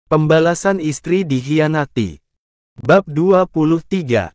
Pembalasan istri dikhianati. Bab 23.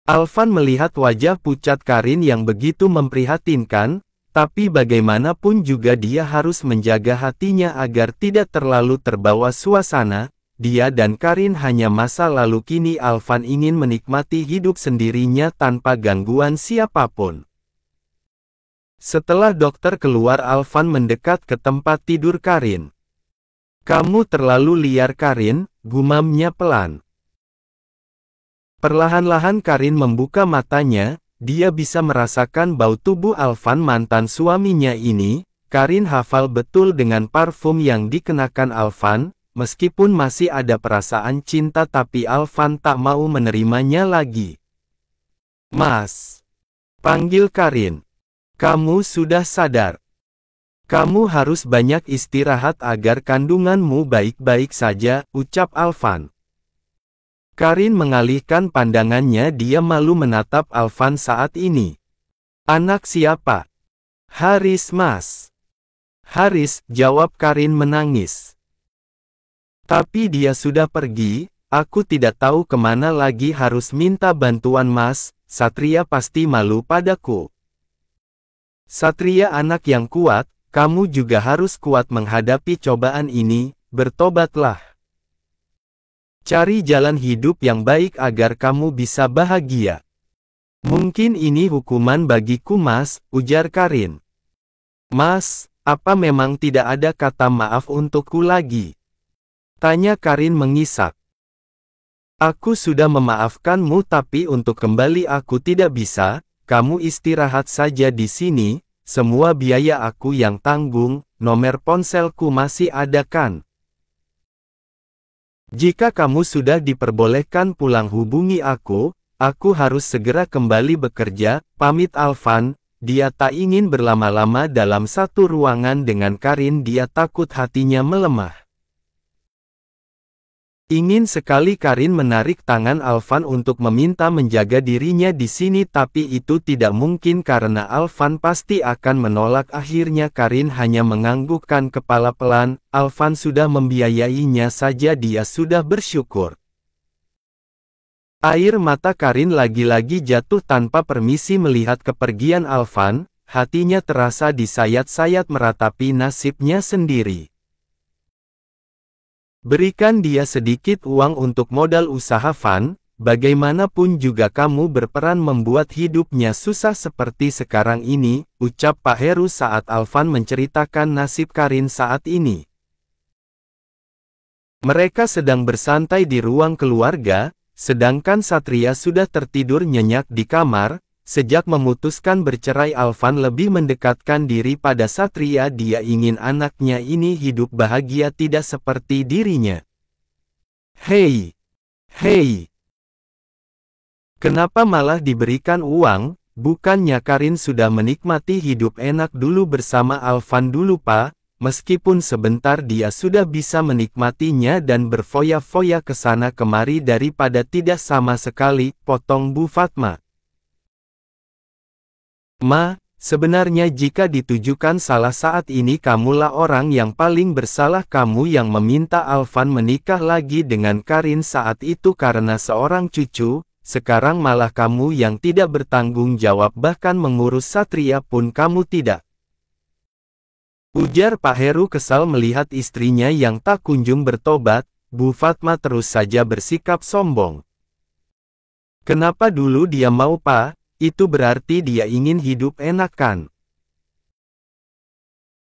Alvan melihat wajah pucat Karin yang begitu memprihatinkan, tapi bagaimanapun juga dia harus menjaga hatinya agar tidak terlalu terbawa suasana. Dia dan Karin hanya masa lalu, kini Alvan ingin menikmati hidup sendirinya tanpa gangguan siapapun. Setelah dokter keluar, Alvan mendekat ke tempat tidur Karin. "Kamu terlalu liar Karin," gumamnya pelan. Perlahan-lahan Karin membuka matanya, dia bisa merasakan bau tubuh Alvan, mantan suaminya ini. Karin hafal betul dengan parfum yang dikenakan Alvan, meskipun masih ada perasaan cinta tapi Alvan tak mau menerimanya lagi. "Mas," panggil Karin. "Kamu sudah sadar? Kamu harus banyak istirahat agar kandunganmu baik-baik saja," ucap Alvan. Karin mengalihkan pandangannya, dia malu menatap Alvan saat ini. "Anak siapa?" "Haris, Mas." "Haris," jawab Karin menangis. "Tapi dia sudah pergi, aku tidak tahu kemana lagi, harus minta bantuan Mas, Satria pasti malu padaku." "Satria anak yang kuat. Kamu juga harus kuat menghadapi cobaan ini, bertobatlah. Cari jalan hidup yang baik agar kamu bisa bahagia." "Mungkin ini hukuman bagiku Mas," ujar Karin. "Mas, apa memang tidak ada kata maaf untukku lagi?" tanya Karin mengisak. "Aku sudah memaafkanmu tapi untuk kembali aku tidak bisa. Kamu istirahat saja di sini. Semua biaya aku yang tanggung, nomor ponselku masih ada kan? Jika kamu sudah diperbolehkan pulang hubungi aku harus segera kembali bekerja," pamit Alvan. Dia tak ingin berlama-lama dalam satu ruangan dengan Karin, dia takut hatinya melemah. Ingin sekali Karin menarik tangan Alvan untuk meminta menjaga dirinya di sini, tapi itu tidak mungkin karena Alvan pasti akan menolak. Akhirnya Karin hanya menganggukkan kepala pelan. Alvan sudah membiayainya saja dia sudah bersyukur. Air mata Karin lagi-lagi jatuh tanpa permisi melihat kepergian Alvan. Hatinya terasa disayat-sayat meratapi nasibnya sendiri. "Berikan dia sedikit uang untuk modal usaha Van, bagaimanapun juga kamu berperan membuat hidupnya susah seperti sekarang ini," ucap Pak Heru saat Alvan menceritakan nasib Karin saat ini. Mereka sedang bersantai di ruang keluarga, sedangkan Satria sudah tertidur nyenyak di kamar. Sejak memutuskan bercerai, Alvan lebih mendekatkan diri pada Satria. Dia ingin anaknya ini hidup bahagia tidak seperti dirinya. Hei, kenapa malah diberikan uang? Bukannya Karin sudah menikmati hidup enak dulu bersama Alvan dulu Pak? Meskipun sebentar dia sudah bisa menikmatinya dan berfoya-foya ke sana kemari daripada tidak sama sekali, potong Bu Fatma. "Ma, sebenarnya jika ditujukan salah saat ini kamulah orang yang paling bersalah. Kamu yang meminta Alvan menikah lagi dengan Karin saat itu karena seorang cucu. Sekarang malah kamu yang tidak bertanggung jawab, bahkan mengurus Satria pun kamu tidak," ujar Pak Heru kesal melihat istrinya yang tak kunjung bertobat. Bu Fatma terus saja bersikap sombong. "Kenapa dulu dia mau Pak? Itu berarti dia ingin hidup enak kan?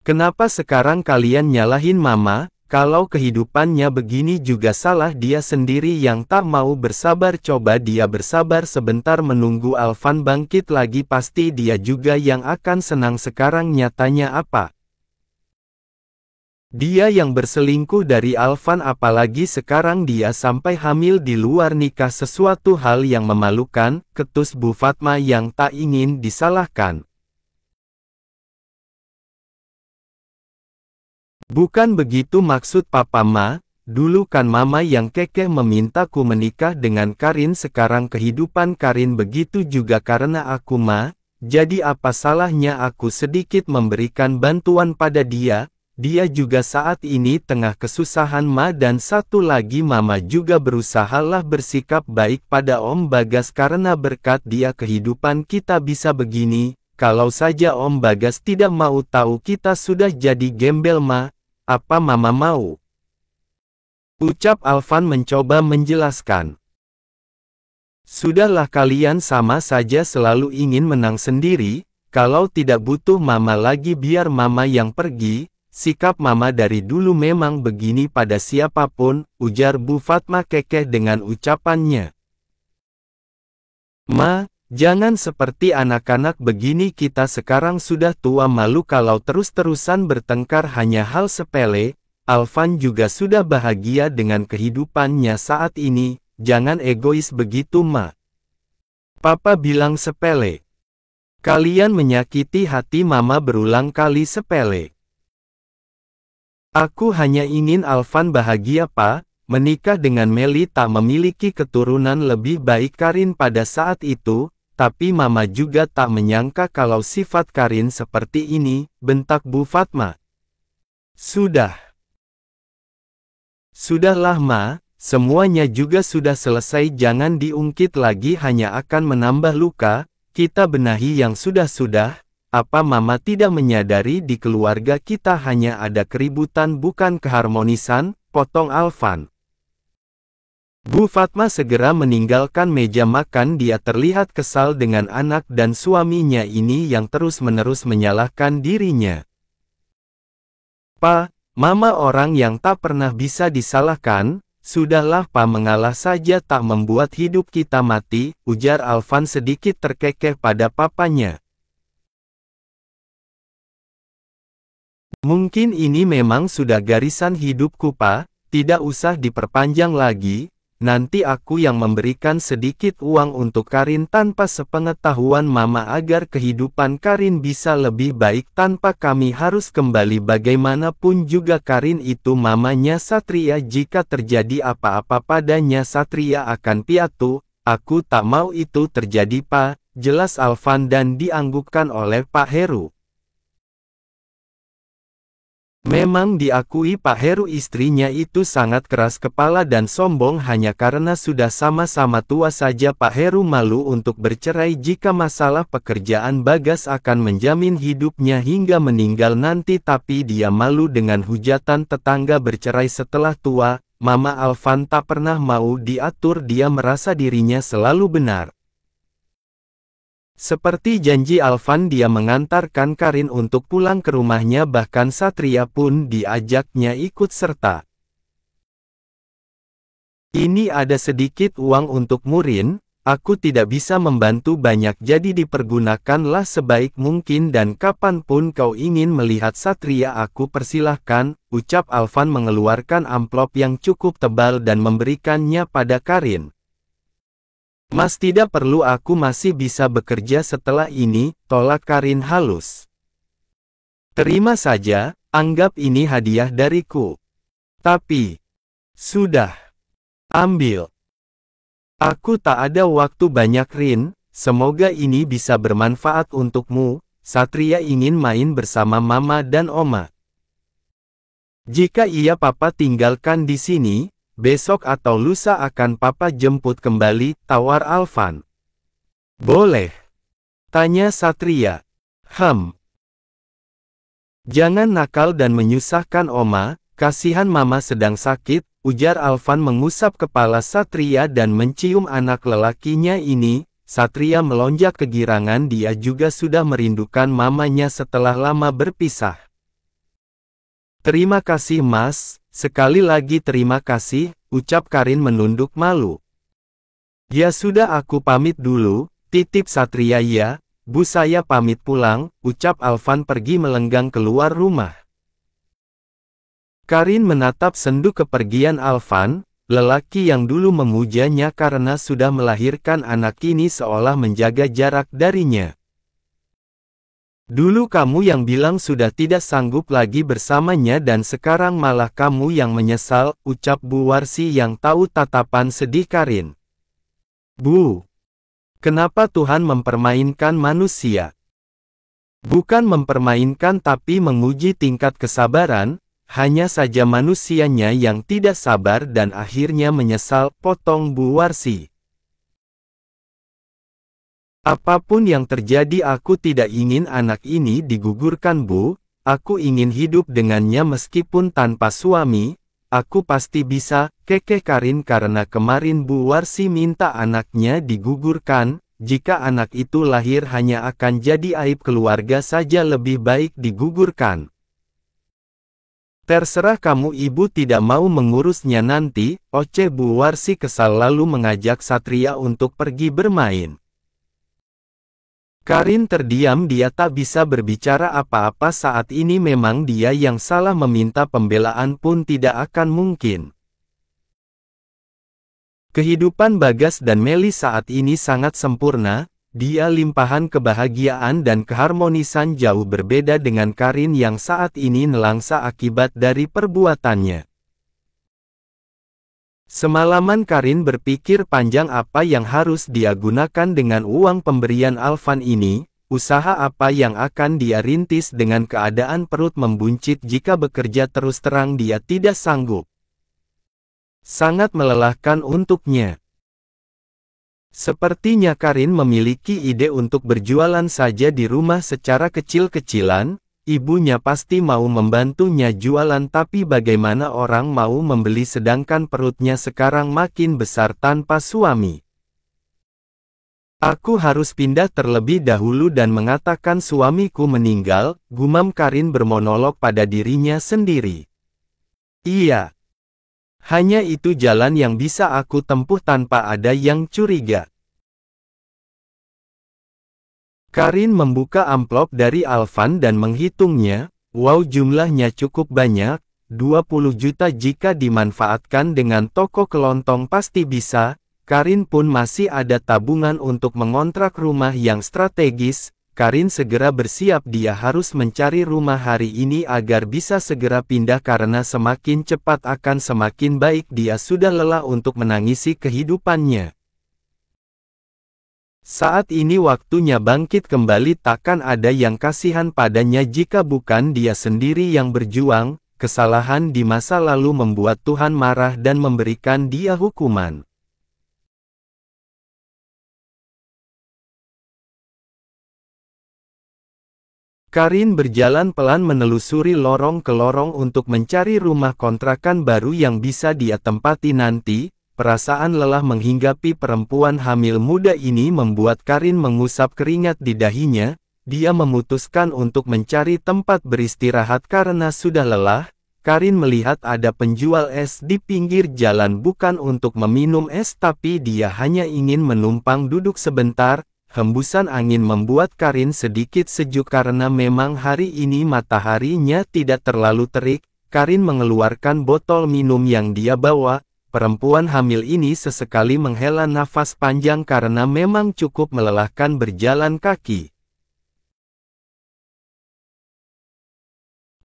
Kenapa sekarang kalian nyalahin Mama? Kalau kehidupannya begini juga salah dia sendiri yang tak mau bersabar." Coba dia bersabar sebentar menunggu Alvan bangkit lagi, pasti dia juga yang akan senang. Sekarang nyatanya apa? Dia yang berselingkuh dari Alvan, apalagi sekarang dia sampai hamil di luar nikah, sesuatu hal yang memalukan, ketus Bu Fatma yang tak ingin disalahkan. "Bukan begitu maksud Papa Ma, dulu kan Mama yang kekeh memintaku menikah dengan Karin, sekarang kehidupan Karin begitu juga karena aku Ma, jadi apa salahnya aku sedikit memberikan bantuan pada dia?" dia juga saat ini tengah kesusahan Ma, dan satu lagi Mama juga berusahalah bersikap baik pada Om Bagas karena berkat dia kehidupan kita bisa begini. Kalau saja Om Bagas tidak mau tahu kita sudah jadi gembel Ma, apa Mama mau?" ucap Alvan mencoba menjelaskan. "Sudahlah, kalian sama saja selalu ingin menang sendiri. Kalau tidak butuh Mama lagi biar Mama yang pergi. Sikap Mama dari dulu memang begini pada siapapun," ujar Bu Fatma kekeh dengan ucapannya. "Ma, jangan seperti anak-anak begini, kita sekarang sudah tua, malu kalau terus-terusan bertengkar hanya hal sepele. Alvan juga sudah bahagia dengan kehidupannya saat ini, jangan egois begitu Ma. Papa bilang sepele. Kalian menyakiti hati Mama berulang kali. Sepele. Aku hanya ingin Alvan bahagia Pa, menikah dengan Meli, tak memiliki keturunan. Lebih baik Karin pada saat itu, tapi Mama juga tak menyangka kalau sifat Karin seperti ini," bentak Bu Fatma. Sudahlah Ma, semuanya juga sudah selesai, jangan diungkit lagi, hanya akan menambah luka. Kita benahi yang sudah-sudah. Apa Mama tidak menyadari di keluarga kita hanya ada keributan bukan keharmonisan?" potong Alvan. Bu Fatma segera meninggalkan meja makan. Dia terlihat kesal dengan anak dan suaminya ini yang terus-menerus menyalahkan dirinya. "Pa, Mama orang yang tak pernah bisa disalahkan. Sudahlah Pa, mengalah saja tak membuat hidup kita mati," ujar Alvan sedikit terkekeh pada papanya. "Mungkin ini memang sudah garisan hidupku Pa, tidak usah diperpanjang lagi. Nanti aku yang memberikan sedikit uang untuk Karin tanpa sepengetahuan Mama agar kehidupan Karin bisa lebih baik tanpa kami harus kembali. Bagaimanapun juga Karin itu mamanya Satria, jika terjadi apa-apa padanya Satria akan piatu. Aku tak mau itu terjadi Pa," jelas Alvan dan dianggukkan oleh Pak Heru. Memang diakui Pak Heru, istrinya itu sangat keras kepala dan sombong. Hanya karena sudah sama-sama tua saja Pak Heru malu untuk bercerai. Jika masalah pekerjaan Bagas akan menjamin hidupnya hingga meninggal nanti, tapi dia malu dengan hujatan tetangga bercerai setelah tua. Mama Alvan tak pernah mau diatur, dia merasa dirinya selalu benar. Seperti janji Alvan, dia mengantarkan Karin untuk pulang ke rumahnya, bahkan Satria pun diajaknya ikut serta. "Ini ada sedikit uang untuk Murin, aku tidak bisa membantu banyak, jadi dipergunakanlah sebaik mungkin, dan kapanpun kau ingin melihat Satria aku persilahkan," ucap Alvan mengeluarkan amplop yang cukup tebal dan memberikannya pada Karin. "Mas, tidak perlu, aku masih bisa bekerja setelah ini," tolak Karin halus. "Terima saja, anggap ini hadiah dariku. Tapi, sudah. Ambil. Aku tak ada waktu banyak Rin, semoga ini bisa bermanfaat untukmu. Satria ingin main bersama Mama dan Oma. Jika iya Papa tinggalkan di sini. Besok atau lusa akan Papa jemput kembali," tawar Alvan. "Boleh?" tanya Satria. Jangan nakal dan menyusahkan Oma, kasihan Mama sedang sakit," ujar Alvan mengusap kepala Satria dan mencium anak lelakinya ini. Satria melonjak kegirangan, dia juga sudah merindukan mamanya setelah lama berpisah. "Terima kasih Mas, sekali lagi terima kasih," ucap Karin menunduk malu. "Ya sudah, aku pamit dulu," titip Satria. "Ya, Bu, saya pamit pulang," ucap Alvan pergi melenggang keluar rumah. Karin menatap sendu kepergian Alvan, lelaki yang dulu memujanya karena sudah melahirkan anak ini seolah menjaga jarak darinya. "Dulu kamu yang bilang sudah tidak sanggup lagi bersamanya dan sekarang malah kamu yang menyesal," ucap Bu Warsi yang tahu tatapan sedih Karin. "Bu, kenapa Tuhan mempermainkan manusia? Bukan mempermainkan tapi menguji tingkat kesabaran, hanya saja manusianya yang tidak sabar dan akhirnya menyesal, potong Bu Warsi. Apapun yang terjadi aku tidak ingin anak ini digugurkan Bu, aku ingin hidup dengannya meskipun tanpa suami, aku pasti bisa, kekeh Karin karena kemarin Bu Warsi minta anaknya digugurkan. Jika anak itu lahir hanya akan jadi aib keluarga saja lebih baik digugurkan. Terserah kamu ibu tidak mau mengurusnya nanti, oceh Bu Warsi kesal lalu mengajak Satria untuk pergi bermain. Karin terdiam dia tak bisa berbicara apa-apa saat ini memang dia yang salah meminta pembelaan pun tidak akan mungkin. Kehidupan Bagas dan Meli saat ini sangat sempurna, dia limpahan kebahagiaan dan keharmonisan jauh berbeda dengan Karin yang saat ini nelangsa akibat dari perbuatannya. Semalaman Karin berpikir panjang apa yang harus dia gunakan dengan uang pemberian Alvan ini, usaha apa yang akan dia rintis dengan keadaan perut membuncit jika bekerja terus terang dia tidak sanggup. Sangat melelahkan untuknya. Sepertinya Karin memiliki ide untuk berjualan saja di rumah secara kecil-kecilan, ibunya pasti mau membantunya jualan tapi bagaimana orang mau membeli sedangkan perutnya sekarang makin besar tanpa suami. Aku harus pindah terlebih dahulu dan mengatakan suamiku meninggal, gumam Karin bermonolog pada dirinya sendiri. Iya. Hanya itu jalan yang bisa aku tempuh tanpa ada yang curiga. Karin membuka amplop dari Alvan dan menghitungnya, wow jumlahnya cukup banyak, 20 juta jika dimanfaatkan dengan toko kelontong pasti bisa, Karin pun masih ada tabungan untuk mengontrak rumah yang strategis. Karin segera bersiap dia harus mencari rumah hari ini agar bisa segera pindah karena semakin cepat akan semakin baik dia sudah lelah untuk menangisi kehidupannya. Saat ini waktunya bangkit kembali takkan ada yang kasihan padanya jika bukan dia sendiri yang berjuang, kesalahan di masa lalu membuat Tuhan marah dan memberikan dia hukuman. Karin berjalan pelan menelusuri lorong ke lorong untuk mencari rumah kontrakan baru yang bisa dia tempati nanti. Perasaan lelah menghinggapi perempuan hamil muda ini membuat Karin mengusap keringat di dahinya. Dia memutuskan untuk mencari tempat beristirahat karena sudah lelah. Karin melihat ada penjual es di pinggir jalan bukan untuk meminum es tapi dia hanya ingin menumpang duduk sebentar. Hembusan angin membuat Karin sedikit sejuk karena memang hari ini mataharinya tidak terlalu terik. Karin mengeluarkan botol minum yang dia bawa. Perempuan hamil ini sesekali menghela nafas panjang karena memang cukup melelahkan berjalan kaki.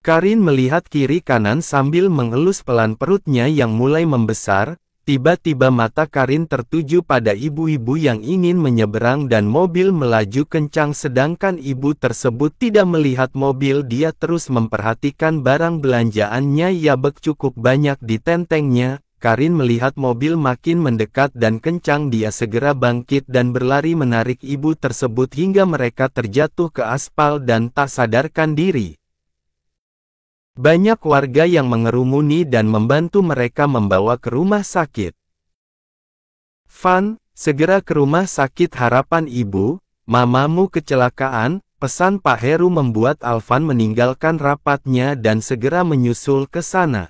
Karin melihat kiri kanan sambil mengelus pelan perutnya yang mulai membesar. Tiba-tiba mata Karin tertuju pada ibu-ibu yang ingin menyeberang dan mobil melaju kencang sedangkan ibu tersebut tidak melihat mobil dia terus memperhatikan barang belanjaannya yabek cukup banyak di tentengnya. Karin melihat mobil makin mendekat dan kencang dia segera bangkit dan berlari menarik ibu tersebut hingga mereka terjatuh ke aspal dan tak sadarkan diri. Banyak warga yang mengerumuni dan membantu mereka membawa ke rumah sakit. Van, segera ke rumah sakit Harapan Ibu, mamamu kecelakaan, pesan Pak Heru membuat Alvan meninggalkan rapatnya dan segera menyusul ke sana.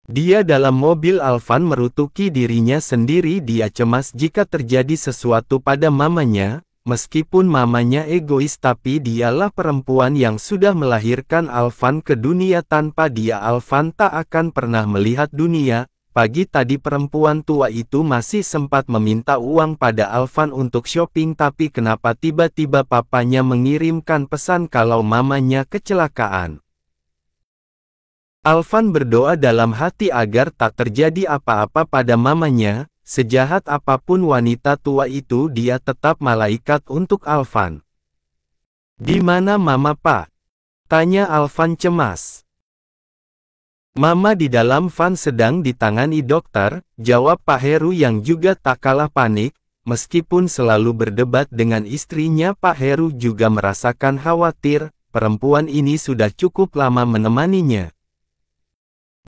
Dia dalam mobil Alvan merutuki dirinya sendiri dia cemas jika terjadi sesuatu pada mamanya. Meskipun mamanya egois tapi dialah perempuan yang sudah melahirkan Alvan ke dunia tanpa dia Alvan tak akan pernah melihat dunia. Pagi tadi perempuan tua itu masih sempat meminta uang pada Alvan untuk shopping tapi kenapa tiba-tiba papanya mengirimkan pesan kalau mamanya kecelakaan. Alvan berdoa dalam hati agar tak terjadi apa-apa pada mamanya. sejahat apapun wanita tua itu dia tetap malaikat untuk Alvan. "Di mana Mama, Pak?" tanya Alvan cemas. "Mama di dalam van sedang ditangani dokter," jawab Pak Heru yang juga tak kalah panik. Meskipun selalu berdebat dengan istrinya, Pak Heru juga merasakan khawatir, perempuan ini sudah cukup lama menemaninya.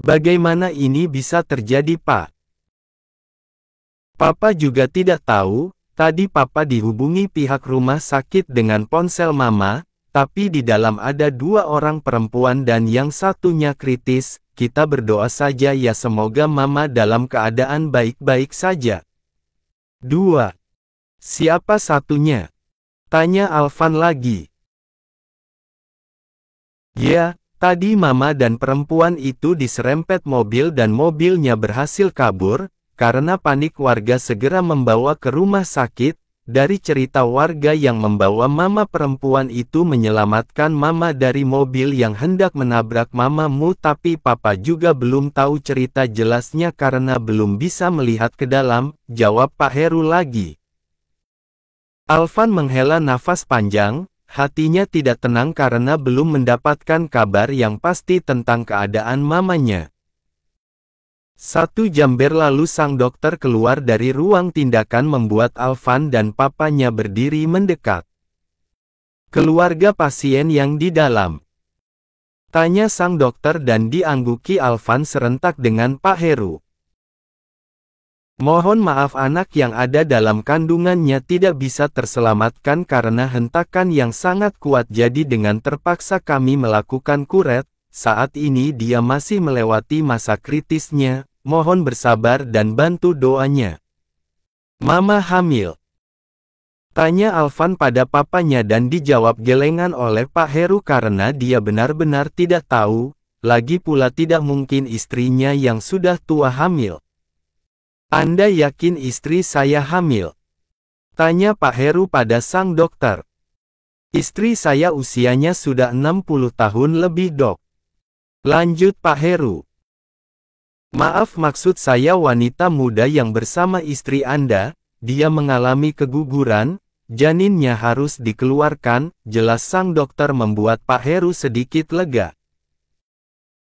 "Bagaimana ini bisa terjadi, Pak? Papa juga tidak tahu, tadi Papa dihubungi pihak rumah sakit dengan ponsel Mama, tapi di dalam ada 2 orang perempuan dan yang satunya kritis, kita berdoa saja ya semoga Mama dalam keadaan baik-baik saja." 2. "Siapa satunya?" tanya Alvan lagi. "Ya, tadi Mama dan perempuan itu diserempet mobil dan mobilnya berhasil kabur. Karena panik warga segera membawa ke rumah sakit. Dari cerita warga yang membawa Mama, perempuan itu menyelamatkan Mama dari mobil yang hendak menabrak Mamamu, tapi Papa juga belum tahu cerita jelasnya karena belum bisa melihat ke dalam," jawab Pak Heru lagi. Alvan menghela nafas panjang, hatinya tidak tenang karena belum mendapatkan kabar yang pasti tentang keadaan mamanya. 1 jam berlalu sang dokter keluar dari ruang tindakan membuat Alvan dan papanya berdiri mendekat. "Keluarga pasien yang di dalam?" tanya sang dokter dan diangguki Alvan serentak dengan Pak Heru. "Mohon maaf, anak yang ada dalam kandungannya tidak bisa terselamatkan karena hentakan yang sangat kuat, jadi dengan terpaksa kami melakukan kuret. Saat ini dia masih melewati masa kritisnya, mohon bersabar dan bantu doanya." "Mama hamil?" tanya Alvan pada papanya dan dijawab gelengan oleh Pak Heru karena dia benar-benar tidak tahu, lagi pula tidak mungkin istrinya yang sudah tua hamil. "Anda yakin istri saya hamil?" tanya Pak Heru pada sang dokter. "Istri saya usianya sudah 60 tahun lebih, Dok," lanjut Pak Heru. "Maaf, maksud saya wanita muda yang bersama istri Anda, dia mengalami keguguran, janinnya harus dikeluarkan," jelas sang dokter membuat Pak Heru sedikit lega.